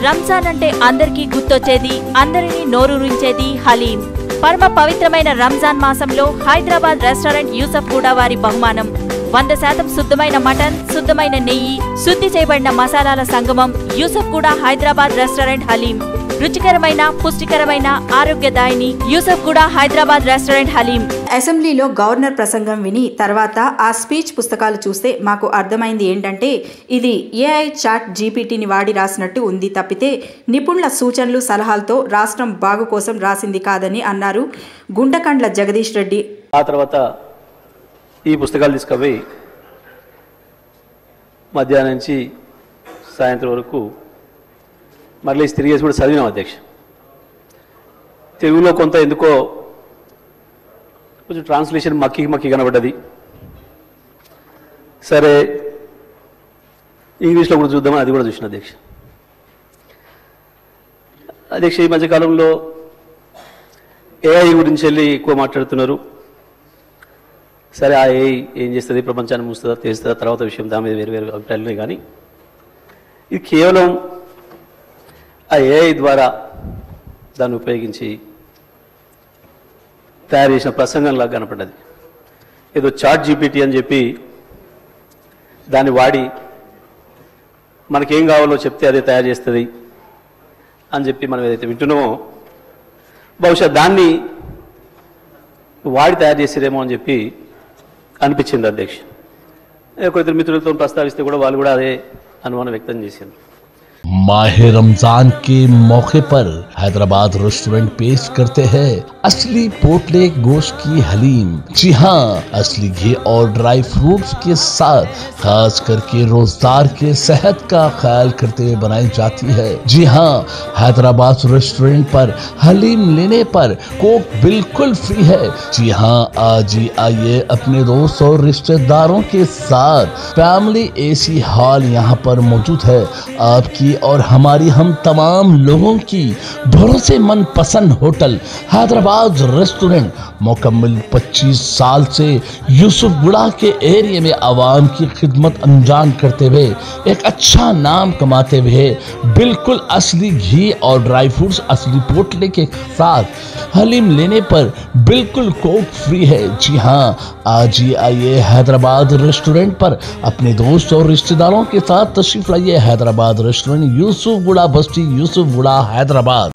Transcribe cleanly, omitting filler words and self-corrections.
రంజాన్ అంటే అందరికీ గుర్తొచ్చేది, అందరినీ నోరూరించేది హలీం. పరమ పవిత్రమైన రంజాన్ మాసంలో హైదరాబాద్ రెస్టారెంట్ యూసఫ్ గూడ వారి బహుమానం 100% శుద్ధమైన మటన్, శుద్ధమైన నెయ్యి, శుద్ధి చేయబడిన మసాలాల సంగమం. యూసఫ్ గూడ హైదరాబాద్ రెస్టారెంట్ హలీం. రుచికరమైన, పుష్టికరమైన, ఆరోగ్యదాయిని యూసఫ్ గూడ హైదరాబాద్ రెస్టారెంట్ హలీం. అసెంబ్లీలో గవర్నర్ ప్రసంగం విని తర్వాత ఆ స్పీచ్ పుస్తకాలు చూస్తే మాకు అర్థమైంది ఏంటంటే ఇది ఏఐ చాట్ జీపీటీని వాడి రాసినట్టు ఉంది తప్పితే నిపుణుల సూచనలు సలహాలతో రాష్ట్రం బాగు కోసం రాసింది కాదని అన్నారు గుంటకండ్ల జగదీష్ రెడ్డి. ఆ తర్వాత ఈ పుస్తకాలు తీసుకుపోయి మధ్యాహ్నం నుంచి సాయంత్రం వరకు మళ్ళీ తిరిగేసి కూడా చదివినాం అధ్యక్ష. తెలుగులో కొంత ఎందుకో కొంచెం ట్రాన్స్లేషన్ మక్కి కనబడ్డది. సరే ఇంగ్లీష్లో కూడా చూద్దామని అది కూడా చూసిన అధ్యక్ష. ఈ మధ్యకాలంలో ఏఐ గురించి వెళ్ళి ఎక్కువ మాట్లాడుతున్నారు. సరే ఆ ఏఐ ఏం చేస్తుంది, ప్రపంచాన్ని మూస్తుందా తెలుస్తుందా తర్వాత విషయం, దాని మీద వేరు అభిప్రాయాలు. కానీ ఇది కేవలం ఆ ఏఐ ద్వారా దాన్ని ఉపయోగించి తయారు చేసిన ప్రసంగంలాగా కనపడ్డది. ఏదో చాట్ జీపీటీ అని చెప్పి దాన్ని వాడి మనకేం కావాలో చెప్తే అదే తయారు చేస్తుంది అని చెప్పి మనం ఏదైతే వింటున్నామో బహుశా దాన్ని వాడి తయారు చేసేదేమో అని చెప్పి అనిపించింది అధ్యక్ష. ఒకరిద్దరు మిత్రులతో ప్రస్తావిస్తే కూడా వాళ్ళు కూడా అదే అనుమానం వ్యక్తం చేశారు. माहे रमजान के मौके पर हैदराबाद रेस्टोरेंट पेश करते हैं असली पोटले गोश्त की हलीम। जी हाँ, असली घी और ड्राई फ्रूट्स के साथ खास करके रोजदार के सेहत का ख्याल करते हुए बनाई जाती है। जी हाँ, हैदराबाद रेस्टोरेंट पर हलीम लेने पर कोक बिल्कुल फ्री है। जी हाँ, आज ही आइए अपने दोस्त और रिश्तेदारों के साथ। फैमिली एसी हॉल यहाँ पर मौजूद है। आपकी और हमारी हम तमाम लोगों की भरोसेमंद पसंद होटल हैदराबाद रेस्टोरेंट मुकम्मल 25 साल से यूसुफ गुड़ा के एरिया में आवाम की खिदमत अंजाम करते हुए एक अच्छा नाम कमाते हुए बिल्कुल असली घी और ड्राई फ्रूट्स असली पोटले के साथ हलीम लेने पर बिल्कुल कोक फ्री है। जी हाँ, आज ही आइए हैदराबाद रेस्टोरेंट पर अपने दोस्त और रिश्तेदारों के साथ तशरीफ लाइए। हैदराबाद रेस्टोरेंट यूसुफ गुड़ा बस्ती यूसुफ गुड़ा हैदराबाद।